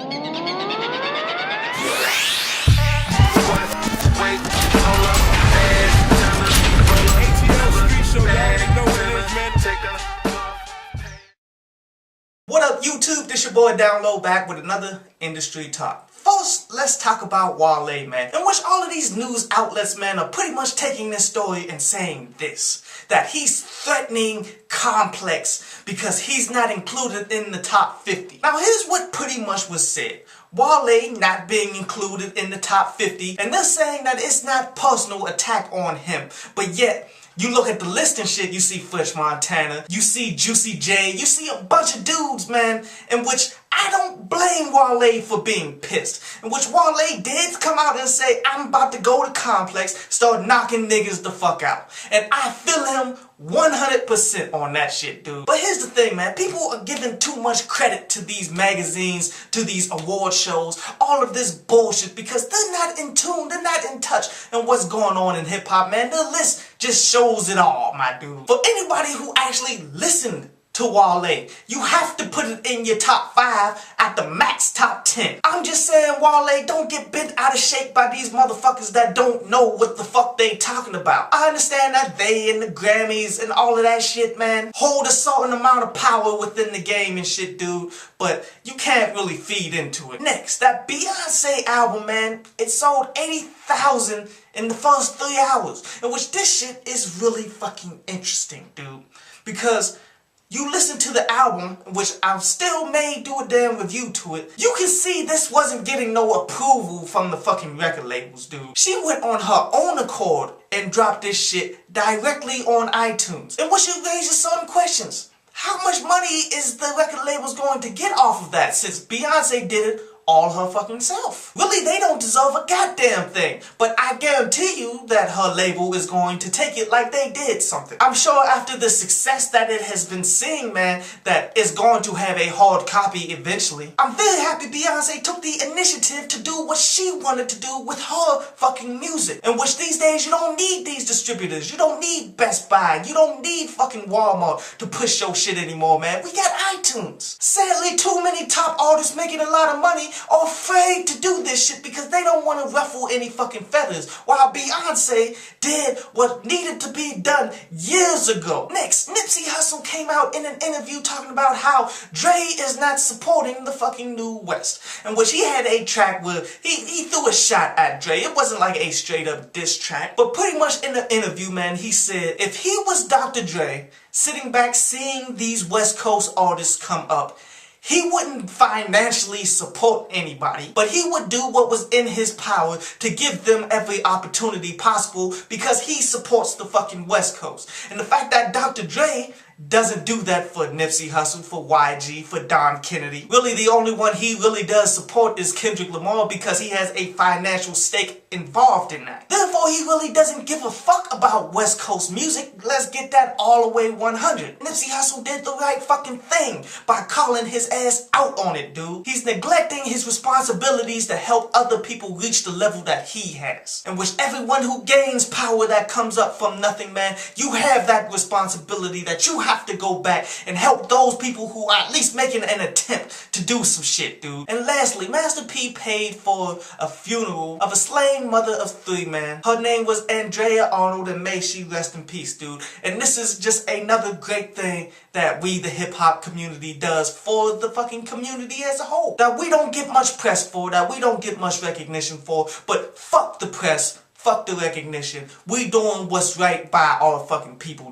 What up, YouTube? This your boy Download back with another industry talk. First, let's talk about Wale, man, in which all of these news outlets, man, are pretty much taking this story and saying this, that he's threatening Complex because he's not included in the top 50. Now, here's what pretty much was said. Wale not being included in the top 50, and they're saying that it's not personal attack on him, but yet, you look at the list and shit, you see Fresh Montana, you see Juicy J, you see a bunch of dudes, man, in which I don't blame Wale for being pissed. In which Wale did come out and say, I'm about to go to Complex, start knocking niggas the fuck out. And I feel him 100% on that shit, dude. But here's the thing, man. People are giving too much credit to these magazines, to these award shows, all of this bullshit, because they're not in tune, they're not in touch in what's going on in hip-hop, man. The list just shows it all, my dude. For anybody who actually listened to Wale, you have to put it in your top 5 at the max top 10. I'm just saying, Wale, don't get bent out of shape by these motherfuckers that don't know what the fuck they talking about. I understand that they and the Grammys and all of that shit, man, hold a certain amount of power within the game and shit, dude, but you can't really feed into it. Next, that Beyonce album, man, it sold 80,000 in the first 3 hours, in which this shit is really fucking interesting, dude, because you listen to the album, which I still may do a damn review to it, you can see this wasn't getting no approval from the fucking record labels, dude. She went on her own accord and dropped this shit directly on iTunes. And which raises certain questions. How much money is the record labels going to get off of that, since Beyonce did it all her fucking self? Really, they don't deserve a goddamn thing. But I guarantee you that her label is going to take it like they did something. I'm sure after the success that it has been seeing, man, that it's going to have a hard copy eventually. I'm very happy Beyonce took the initiative to do what she wanted to do with her fucking music. In which these days you don't need these distributors. You don't need Best Buy. You don't need fucking Walmart to push your shit anymore, man. We got iTunes. Sadly, too many top artists making a lot of money are afraid to do this shit because they don't want to ruffle any fucking feathers, while Beyonce did what needed to be done years ago. Next, Nipsey Hussle came out in an interview talking about how Dre is not supporting the fucking New West, in which he had a track where he threw a shot at Dre. It wasn't like a straight up diss track, but pretty much in the interview, man, he said if he was Dr. Dre, sitting back seeing these West Coast artists come up, he wouldn't financially support anybody, but he would do what was in his power to give them every opportunity possible because he supports the fucking West Coast. And the fact that Dr. Dre doesn't do that for Nipsey Hussle, for YG, for Don Kennedy. Really, the only one he really does support is Kendrick Lamar because he has a financial stake involved in that. Therefore, he really doesn't give a fuck about West Coast music. Let's get that all the way 100. Nipsey Hussle did the right fucking thing by calling his ass out on it, dude. He's neglecting his responsibilities to help other people reach the level that he has. In which everyone who gains power that comes up from nothing, man, you have that responsibility that you have to go back and help those people who are at least making an attempt to do some shit, dude. And lastly, Master P paid for a funeral of a slain mother of 3, man. Her name was Andrea Arnold, and may she rest in peace, dude. And this is just another great thing that we, the hip-hop community, does for the fucking community as a whole. That we don't get much press for, that we don't get much recognition for, but fuck the press, fuck the recognition. We doing what's right by our fucking people.